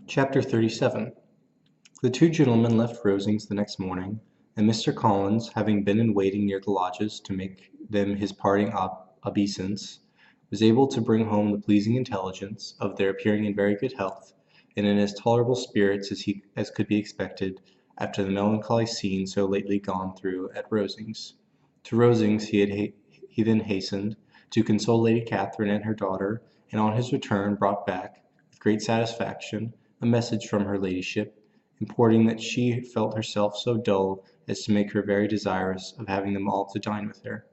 Chapter 37. The two gentlemen left Rosings the next morning, and Mr. Collins, having been in waiting near the lodges to make them his parting obeisance, was able to bring home the pleasing intelligence of their appearing in very good health, and in as tolerable spirits as could be expected after the melancholy scene so lately gone through at Rosings. To Rosings he then hastened, to console Lady Catherine and her daughter, and on his return brought back, with great satisfaction, a message from her ladyship, importing that she felt herself so dull as to make her very desirous of having them all to dine with her.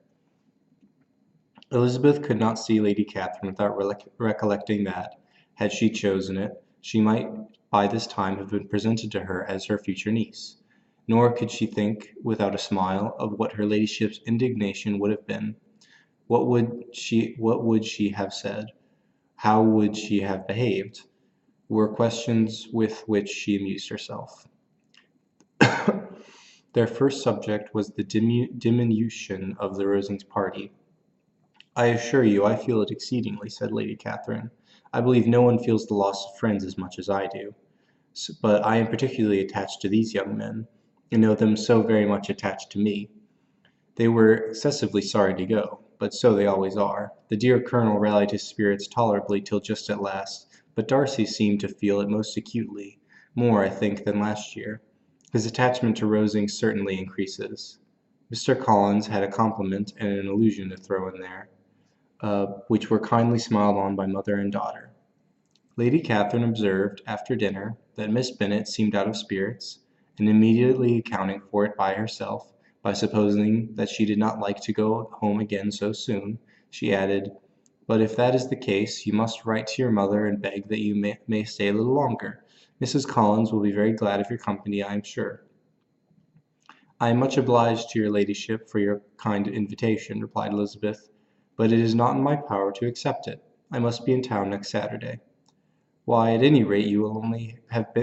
Elizabeth could not see Lady Catherine without recollecting that, had she chosen it, she might by this time have been presented to her as her future niece; nor could she think, without a smile, of what her ladyship's indignation would have been. What would she have said? How would she have behaved? Were questions with which she amused herself. Their first subject was the diminution of the Rosings party. "I assure you I feel it exceedingly," said Lady Catherine. "I believe no one feels the loss of friends as much as I do. But I am particularly attached to these young men, and know them so very much attached to me. They were excessively sorry to go, but so they always are. The dear Colonel rallied his spirits tolerably till just at last, but Darcy seemed to feel it most acutely, more, I think, than last year. His attachment to Rosings certainly increases." Mr. Collins had a compliment and an allusion to throw in there, which were kindly smiled on by mother and daughter. Lady Catherine observed, after dinner, that Miss Bennet seemed out of spirits, and immediately accounting for it by herself, by supposing that she did not like to go home again so soon, she added, "But if that is the case, you must write to your mother and beg that you may stay a little longer. Mrs. Collins will be very glad of your company, I am sure." "I am much obliged to your ladyship for your kind invitation," replied Elizabeth, "but it is not in my power to accept it. I must be in town next Saturday." "Why, at any rate you will have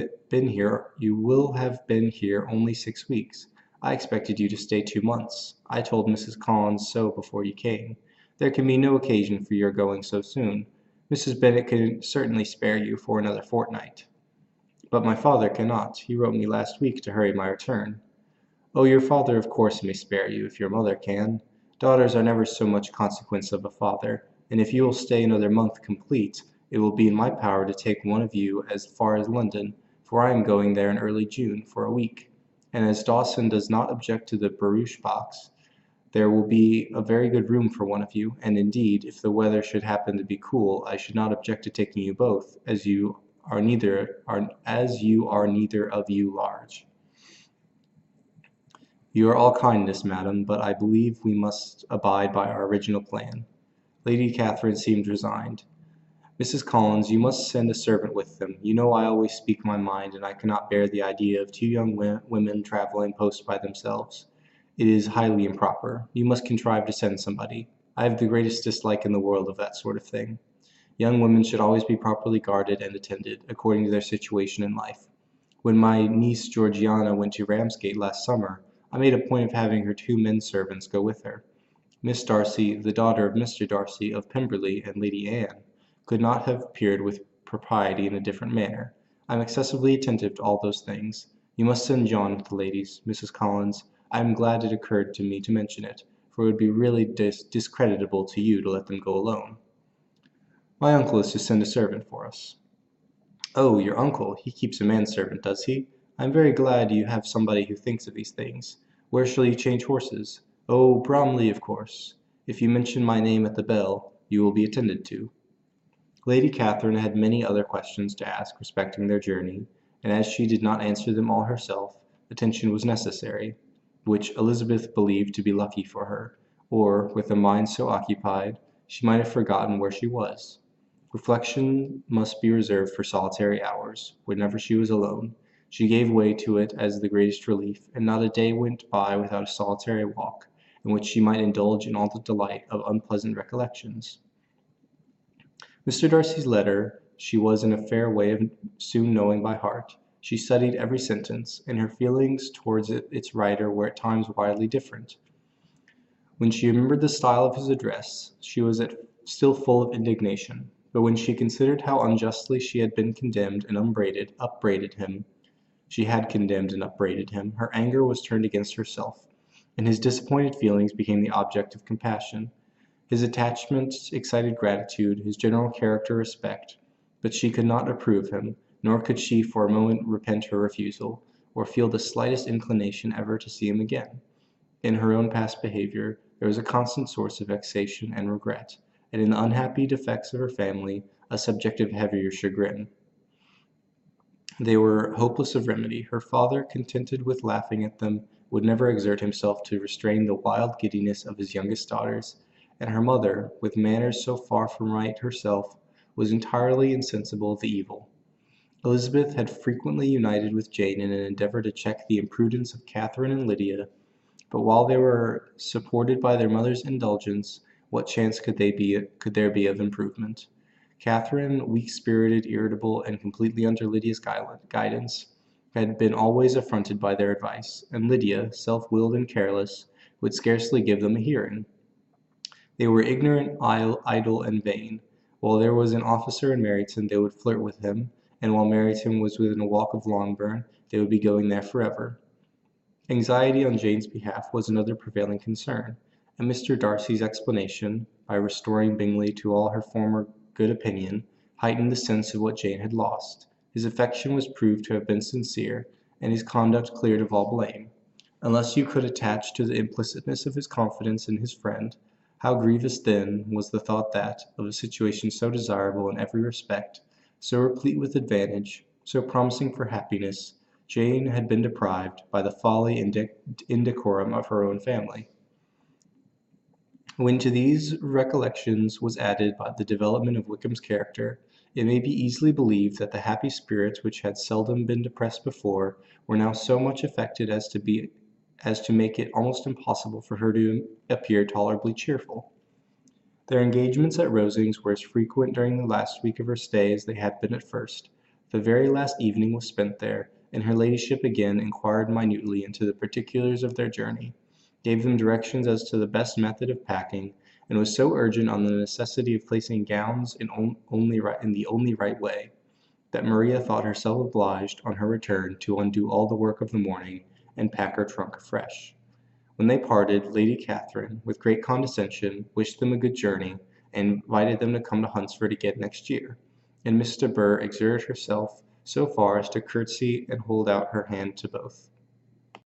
been here only 6 weeks. I expected you to stay 2 months. I told Mrs. Collins so before you came. There can be no occasion for your going so soon. Mrs. Bennet can certainly spare you for another fortnight." "But my father cannot. He wrote me last week to hurry my return." "Oh, your father of course may spare you, if your mother can. Daughters are never so much consequence of a father, and if you will stay another month complete, it will be in my power to take one of you as far as London, for I am going there in early June, for a week. And as Dawson does not object to the barouche box, there will be a very good room for one of you, and indeed, if the weather should happen to be cool, I should not object to taking you both, as you are neither of you large." "You are all kindness, madam, but I believe we must abide by our original plan." Lady Catherine seemed resigned. "Mrs. Collins, you must send a servant with them. You know I always speak my mind, and I cannot bear the idea of two young women travelling post by themselves. It is highly improper. You must contrive to send somebody. I have the greatest dislike in the world of that sort of thing. Young women should always be properly guarded and attended, according to their situation in life. When my niece Georgiana went to Ramsgate last summer, I made a point of having her 2 men servants go with her. Miss Darcy, the daughter of Mr. Darcy of Pemberley, and Lady Anne, could not have appeared with propriety in a different manner. I am excessively attentive to all those things. You must send John with the ladies. Mrs. Collins, I am glad it occurred to me to mention it, for it would be really discreditable to you to let them go alone." "My uncle is to send a servant for us." "Oh, your uncle! He keeps a manservant, does he? I am very glad you have somebody who thinks of these things. Where shall you change horses?" "Oh, Bromley, of course. If you mention my name at the bell, you will be attended to." Lady Catherine had many other questions to ask respecting their journey, and as she did not answer them all herself, attention was necessary, which Elizabeth believed to be lucky for her, or, with a mind so occupied, she might have forgotten where she was. Reflection must be reserved for solitary hours, whenever she was alone. She gave way to it as the greatest relief, and not a day went by without a solitary walk, in which she might indulge in all the delight of unpleasant recollections. Mr. Darcy's letter she was in a fair way of soon knowing by heart. She studied every sentence, and her feelings towards its writer were at times widely different. When she remembered the style of his address, she was still full of indignation, But when she considered how unjustly she had been condemned and upbraided him, her anger was turned against herself, and his disappointed feelings became the object of compassion. His attachments excited gratitude, his general character respect, but she could not approve him, nor could she for a moment repent her refusal, or feel the slightest inclination ever to see him again. In her own past behavior there was a constant source of vexation and regret, and in the unhappy defects of her family a subject of heavier chagrin. They were hopeless of remedy. Her father, contented with laughing at them, would never exert himself to restrain the wild giddiness of his youngest daughters, and her mother, with manners so far from right herself, was entirely insensible of the evil. Elizabeth had frequently united with Jane in an endeavour to check the imprudence of Catherine and Lydia, but while they were supported by their mother's indulgence, what chance could there be of improvement? Catherine, weak-spirited, irritable, and completely under Lydia's guidance, had been always affronted by their advice, and Lydia, self-willed and careless, would scarcely give them a hearing. They were ignorant, idle, and vain. While there was an officer in Meryton, they would flirt with him, and while Meryton was within a walk of Longbourn, they would be going there forever. Anxiety on Jane's behalf was another prevailing concern, and Mr. Darcy's explanation, by restoring Bingley to all her former good opinion, heightened the sense of what Jane had lost. His affection was proved to have been sincere, and his conduct cleared of all blame. Unless you could attach to the implicitness of his confidence in his friend, how grievous then was the thought that, of a situation so desirable in every respect, so replete with advantage, so promising for happiness, Jane had been deprived by the folly and indecorum of her own family. When to these recollections was added by the development of Wickham's character, it may be easily believed that the happy spirits which had seldom been depressed before were now so much affected as to make it almost impossible for her to appear tolerably cheerful. Their engagements at Rosings were as frequent during the last week of her stay as they had been at first. The very last evening was spent there, and her ladyship again inquired minutely into the particulars of their journey, gave them directions as to the best method of packing, and was so urgent on the necessity of placing gowns in the only right way, that Maria thought herself obliged, on her return, to undo all the work of the morning, and pack her trunk afresh. When they parted, Lady Catherine, with great condescension, wished them a good journey, and invited them to come to Hunsford again next year, and Miss de Bourgh exerted herself so far as to curtsy and hold out her hand to both.